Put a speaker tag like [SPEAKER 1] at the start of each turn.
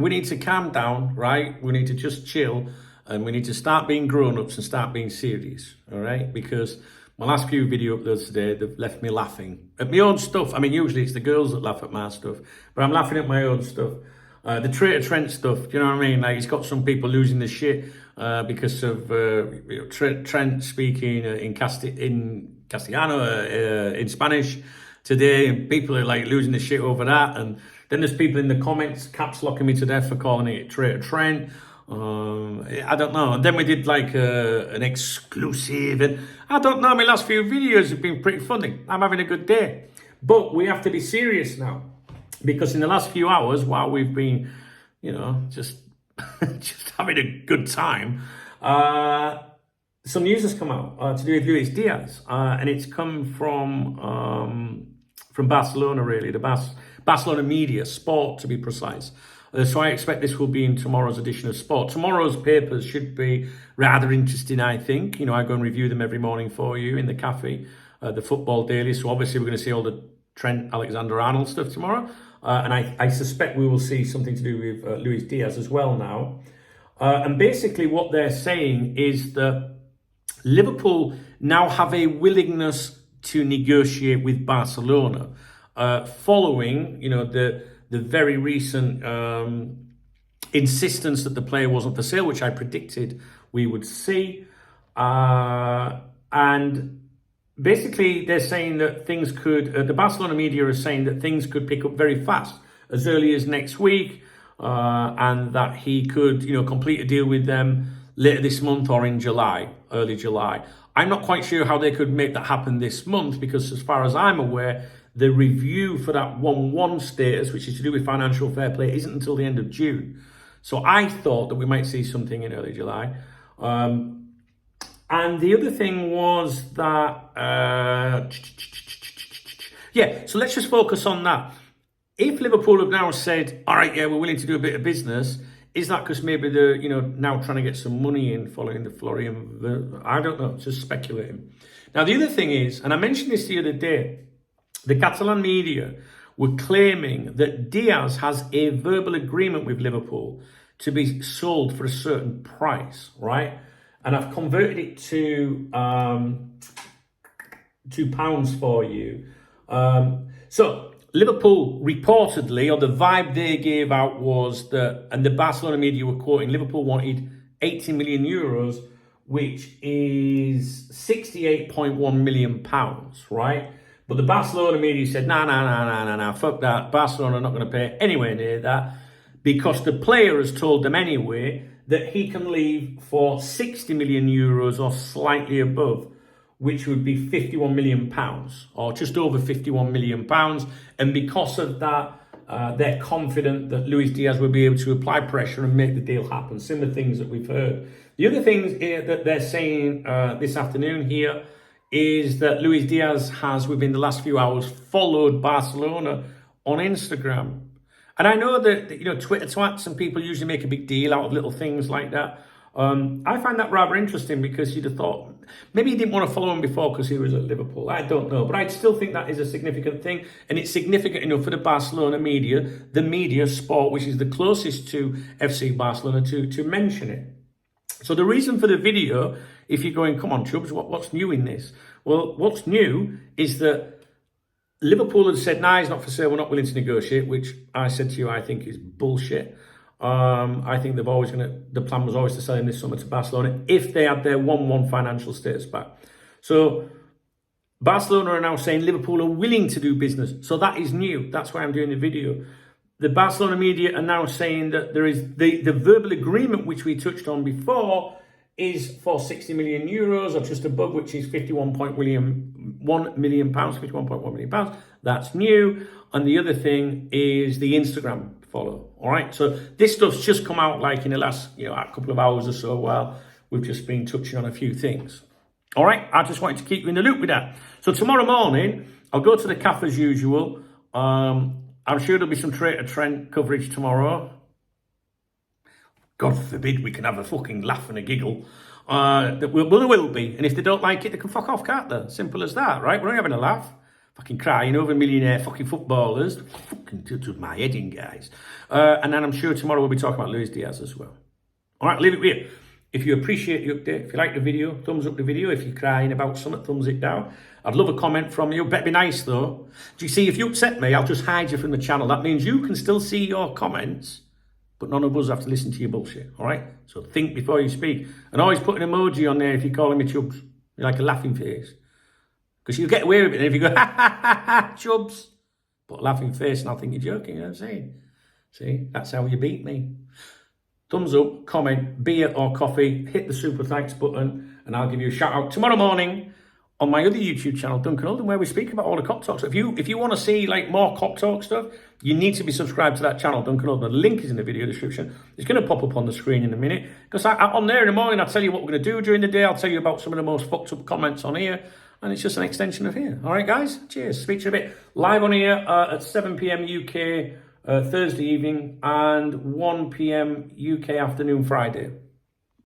[SPEAKER 1] we need to calm down, right? We need to just chill, and we need to start being grown-ups and start being serious, all right? Because my last few video uploads today, they've left me laughing at my own stuff. I mean, usually it's the girls that laugh at my stuff, but I'm laughing at my own stuff. The Traitor Trent stuff, do you know what I mean? Like, he's got some people losing their shit because of Trent speaking in Castellano, in Spanish today, and people are like losing their shit over that. And then there's people in the comments caps locking me to death for calling it Traitor Trent. I don't know. And then we did like an exclusive, and I don't know. My last few videos have been pretty funny. I'm having a good day, but we have to be serious now, because in the last few hours, while we've been, you know, just just having a good time, some news has come out to do with Luis Díaz, and it's come from Barcelona, really, the Barcelona media, Sport to be precise. So I expect this will be in tomorrow's edition of Sport. Tomorrow's papers should be rather interesting, I think. You know, I go and review them every morning for you in the cafe, the Football Daily. So obviously we're going to see all the Trent Alexander-Arnold stuff tomorrow. And I suspect we will see something to do with Luis Díaz as well now. And basically what they're saying is that Liverpool now have a willingness to negotiate with Barcelona following, you know, the very recent insistence that the player wasn't for sale, which I predicted we would see. And basically, they're saying that things could, the Barcelona media is saying that things could pick up very fast, as early as next week, and that he could, you know, complete a deal with them later this month or in July, early July. I'm not quite sure how they could make that happen this month, because as far as I'm aware, the review for that 1-1 status, which is to do with financial fair play, isn't until the end of June. So I thought that we might see something in early July. And the other thing was that, so let's just focus on that. If Liverpool have now said, all right, yeah, we're willing to do a bit of business, is that because maybe they're, you know, now trying to get some money in following the Florian? I don't know, just speculating. Now, the other thing is, and I mentioned this the other day, the Catalan media were claiming that Díaz has a verbal agreement with Liverpool to be sold for a certain price, right? And I've converted it to £2 for you. So Liverpool reportedly, or the vibe they gave out was that, and the Barcelona media were quoting, Liverpool wanted 80 million euros, which is 68.1 million pounds, right? But the Barcelona media said, nah, fuck that. Barcelona are not going to pay anywhere near that, because the player has told them anyway that he can leave for 60 million euros or slightly above, which would be 51 million pounds, or just over 51 million pounds. And because of that, they're confident that Luis Díaz will be able to apply pressure and make the deal happen. Similar things that we've heard. The other things that they're saying this afternoon here is that Luis Díaz has, within the last few hours, followed Barcelona on Instagram. And I know that, you know, Twitter twats and people usually make a big deal out of little things like that. I find that rather interesting, because you'd have thought maybe he didn't want to follow him before because he was at Liverpool. I don't know, but I still think that is a significant thing, and it's significant enough for the Barcelona media, the media, Sport, which is the closest to FC Barcelona, to mention it. So the reason for the video, if you're going, come on, Chubbs, what's new in this? Well, what's new is that Liverpool had said, nah, he's not for sale, we're not willing to negotiate, which I said to you, I think is bullshit. I think the plan was always to sell him this summer to Barcelona if they had their 1-1 financial status back. So Barcelona are now saying Liverpool are willing to do business. So that is new. That's why I'm doing the video. The Barcelona media are now saying that there is the verbal agreement, which we touched on before, is for 60 million euros or just above, which is 51.1 million pounds, 51.1 million pounds. That's new. And the other thing is the Instagram follow. All right. So this stuff's just come out like in the last, you know, a couple of hours or so, while we've just been touching on a few things. All right. I just wanted to keep you in the loop with that. So tomorrow morning, I'll go to the cafe as usual. I'm sure there'll be some Traitor Trent coverage tomorrow. God forbid we can have a fucking laugh and a giggle. There will be. And if they don't like it, they can fuck off, can't they? Simple as that, right? We're only having a laugh. fucking crying over millionaire fucking footballers. Fucking took my head in, guys. And then I'm sure tomorrow we'll be talking about Díaz as well. All right, leave it with you. If you appreciate the update, if you like the video, thumbs up the video. If you're crying about something, thumbs it down. I'd love a comment from you. Better be nice, though. Do you see, if you upset me, I'll just hide you from the channel. That means you can still see your comments, but none of us have to listen to your bullshit, all right? So think before you speak. And always put an emoji on there if you're calling me Chubs. You're like a laughing face. Because you'll get away with it if you go, ha, ha, ha, ha, Chubs. Put a laughing face and I'll think you're joking, you know what I'm saying? See, that's how you beat me. Thumbs up, comment, beer or coffee, hit the super thanks button, and I'll give you a shout out tomorrow morning on my other YouTube channel, Duncan Alden, where we speak about all the cock talk stuff. If you want to see like more cock talk stuff, you need to be subscribed to that channel, Duncan Alden. The link is in the video description. It's going to pop up on the screen in a minute. Because I'm there in the morning, I'll tell you what we're going to do during the day. I'll tell you about some of the most fucked up comments on here. And it's just an extension of here. All right, guys? Cheers. Speak to you a bit. Live on here at 7 p.m. UK Thursday evening and 1 p.m. UK afternoon Friday.